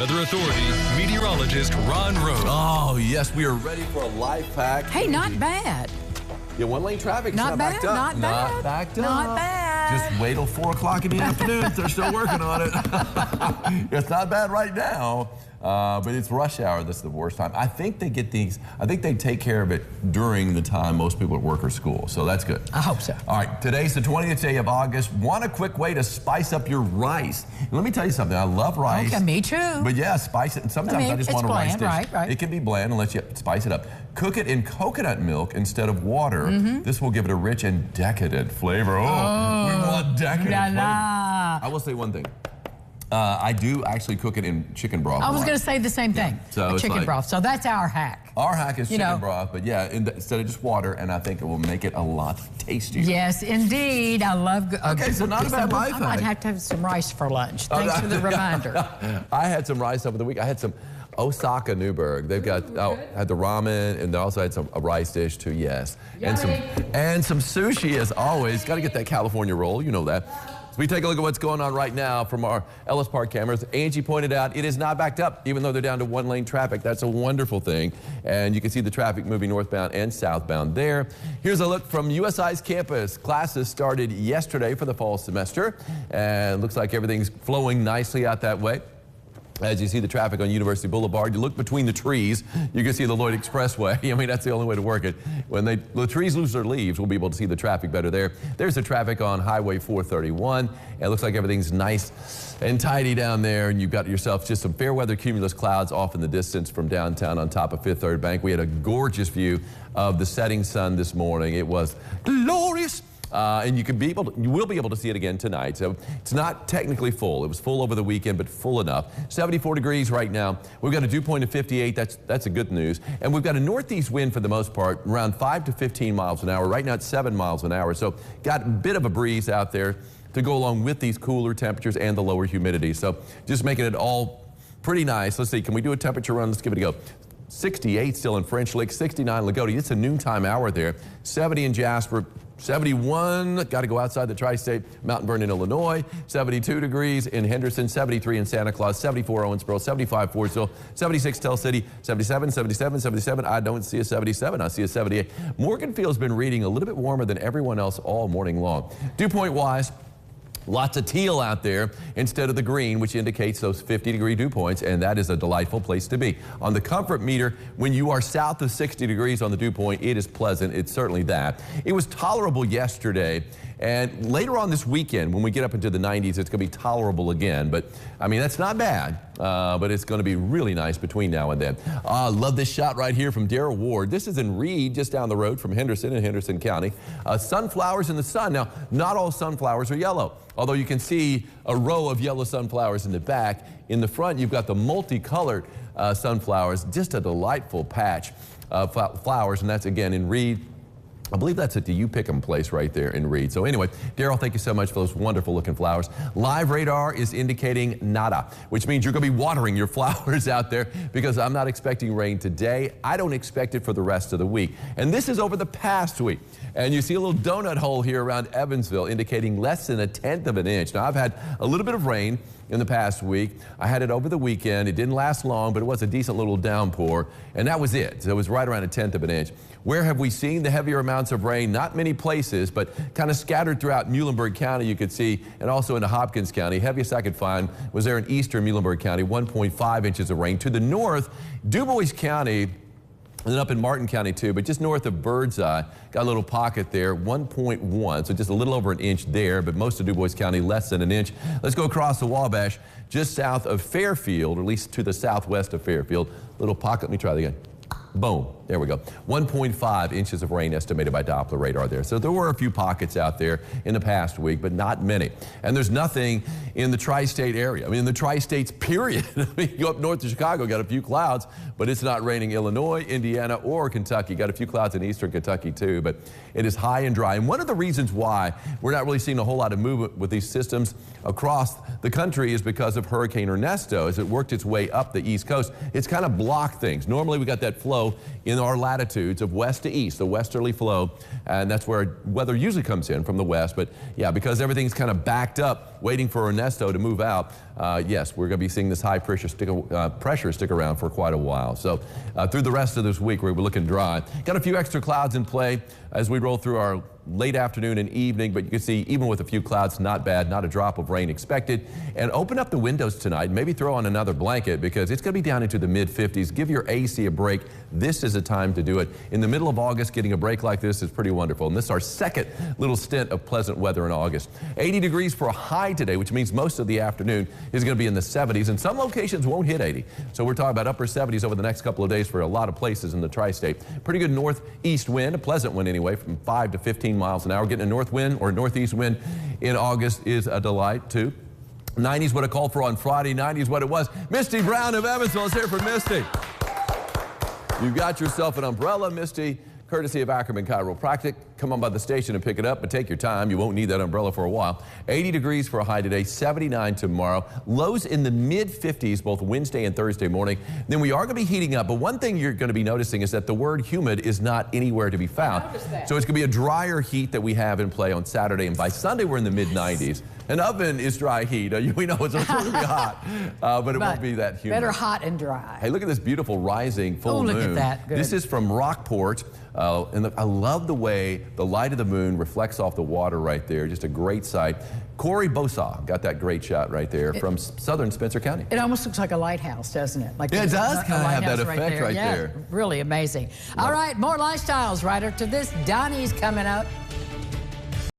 Weather Authority meteorologist Ron Rhodes. Oh, yes, we are ready for a life hack. Hey, not bad. Yeah, one-lane traffic. Not bad, backed up. not bad. Not backed up. Not bad. Just wait till 4 o'clock in the afternoon. They're still working on it. It's not bad right now, but it's rush hour. This is the worst time. I think they take care of it during the time most people at work or school, so that's good. I hope so. All right, today's the 20th day of August. Want a quick way to spice up your rice? And let me tell you something. I love rice. Okay, me too. But yeah, spice it. And sometimes I just want a rice dish. Right. It can be bland unless you spice it up. Cook it in coconut milk instead of water. This will give it a rich and decadent flavor. Oh, we want decadent flavor. I will say one thing. I do actually cook it in chicken broth. I was going to say the same thing. Yeah. So chicken broth. So that's our hack. Our hack is chicken broth, but yeah, instead of just water, and I think it will make it a lot tastier. Yes, indeed. I love. Okay, so not a bad life hack. I might have to have some rice for lunch. Thanks for the reminder. I had some rice over the week. I had some Osaka Newberg. They've got had the ramen, and they also had a rice dish too. Yes, and some sushi as always. Got to get that California roll. You know that. So we take a look at what's going on right now from our Ellis Park cameras. Angie pointed out it is not backed up, even though they're down to one-lane traffic. That's a wonderful thing. And you can see the traffic moving northbound and southbound there. Here's a look from USI's campus. Classes started yesterday for the fall semester, and looks like everything's flowing nicely out that way. As you see the traffic on University Boulevard, you look between the trees, you can see the Lloyd Expressway. I mean, that's the only way to work it. When the trees lose their leaves, we'll be able to see the traffic better there. There's the traffic on Highway 431. It looks like everything's nice and tidy down there, and you've got yourself just some fair weather cumulus clouds off in the distance from downtown on top of Fifth Third Bank. We had a gorgeous view of the setting sun this morning. It was glorious. And you will be able to see it again tonight. So it's not technically full. It was full over the weekend, but full enough. 74 degrees right now. We've got a dew point of 58. That's a good news. And we've got a northeast wind for the most part, around 5 to 15 miles an hour. Right now it's 7 miles an hour. So got a bit of a breeze out there to go along with these cooler temperatures and the lower humidity. So just making it all pretty nice. Let's see. Can we do a temperature run? Let's give it a go. 68 still in French Lick, 69 Lagodi. It's a noontime hour there. 70 in Jasper. 71, got to go outside the tri-state, Mountain Vernon, Illinois. 72 degrees in Henderson, 73 in Santa Claus, 74 Owensboro, 75 Fordsville, 76 Tell City, 77, 77, 77. I don't see a 77, I see a 78. Morganfield's been reading a little bit warmer than everyone else all morning long. Dew point wise, lots of teal out there instead of the green, which indicates those 50-degree dew points, and that is a delightful place to be. On the comfort meter, when you are south of 60 degrees on the dew point, it is pleasant. It's certainly that. It was tolerable yesterday, and later on this weekend, when we get up into the 90s, it's going to be tolerable again. But, I mean, that's not bad, but it's going to be really nice between now and then. Love this shot right here from Darrell Ward. This is in Reed, just down the road from Henderson in Henderson County. Sunflowers in the sun. Now, not all sunflowers are yellow, although you can see a row of yellow sunflowers in the back. In the front, you've got the multicolored sunflowers. Just a delightful patch of flowers, and that's, again, in Reed. I believe that's at the You Pick 'em place right there in Reed. So anyway, Darrell, thank you so much for those wonderful looking flowers. Live radar is indicating nada, which means you're going to be watering your flowers out there because I'm not expecting rain today. I don't expect it for the rest of the week. And this is over the past week. And you see a little donut hole here around Evansville indicating less than 1/10 of an inch. Now, I've had a little bit of rain in the past week. I had it over the weekend. It didn't last long, but it was a decent little downpour, and that was it. So it was right around 1/10 of an inch. Where have we seen the heavier amounts of rain? Not many places, but kind of scattered throughout Muhlenberg County, you could see, and also into Hopkins County. Heaviest I could find was there in eastern Muhlenberg County, 1.5 inches of rain. To the north, DuBois County, and then up in Martin County too, but just north of Birdseye, got a little pocket there, 1.1, so just a little over an inch there, but most of DuBois County less than an inch. Let's go across the Wabash, just south of Fairfield, or at least to the southwest of Fairfield. Little pocket, let me try that again. Boom, there we go. 1.5 inches of rain estimated by Doppler radar there. So there were a few pockets out there in the past week, but not many. And there's nothing in the tri-state area. I mean, in the tri-states, period. I mean, you go up north to Chicago, got a few clouds, but it's not raining Illinois, Indiana, or Kentucky. Got a few clouds in eastern Kentucky too, but it is high and dry. And one of the reasons why we're not really seeing a whole lot of movement with these systems across the country is because of Hurricane Ernesto. As it worked its way up the East Coast, it's kind of blocked things. Normally we got that flow in our latitudes of west to east, the westerly flow, and that's where weather usually comes in from the west. But yeah, because everything's kind of backed up waiting for Ernesto to move out, yes, we're going to be seeing this high pressure stick around for quite a while. So through the rest of this week, we're looking dry. Got a few extra clouds in play as we roll through our late afternoon and evening, but you can see even with a few clouds, not bad, not a drop of rain expected. And open up the windows tonight, maybe throw on another blanket because it's going to be down into the mid-50s. Give your AC a break. This is a time to do it. In the middle of August, getting a break like this is pretty wonderful. And this is our second little stint of pleasant weather in August. 80 degrees for a high today, which means most of the afternoon is going to be in the 70s, and some locations won't hit 80. So we're talking about upper 70s over the next couple of days for a lot of places in the tri-state. Pretty good northeast wind, a pleasant one anyway, from 5 to 15 miles an hour. Getting a north wind or northeast wind in August is a delight too. 90s what I called for on Friday, 90s what it was. Misty Brown of Evansville is here for Misty. You've got yourself an umbrella, Misty, courtesy of Ackerman Chiropractic. Come on by the station and pick it up, but take your time. You won't need that umbrella for a while. 80 degrees for a high today, 79 tomorrow. Lows in the mid-50s both Wednesday and Thursday morning. Then we are going to be heating up, but one thing you're going to be noticing is that the word humid is not anywhere to be found. So it's going to be a drier heat that we have in play on Saturday, and by Sunday we're in the mid-90s. An oven is dry heat. We know it's going to be hot, but it won't be that humid. Better hot and dry. Hey, look at this beautiful rising full moon. Oh, look at that. Good. This is from Rockport. And I love the way the light of the moon reflects off the water right there. Just a great sight. Corey Bosaw got that great shot right there from southern Spencer County. It almost looks like a lighthouse, doesn't it? Like yeah, it does kind of have that effect right yeah, there. Really amazing. All right, more lifestyles right after this. Donnie's coming up.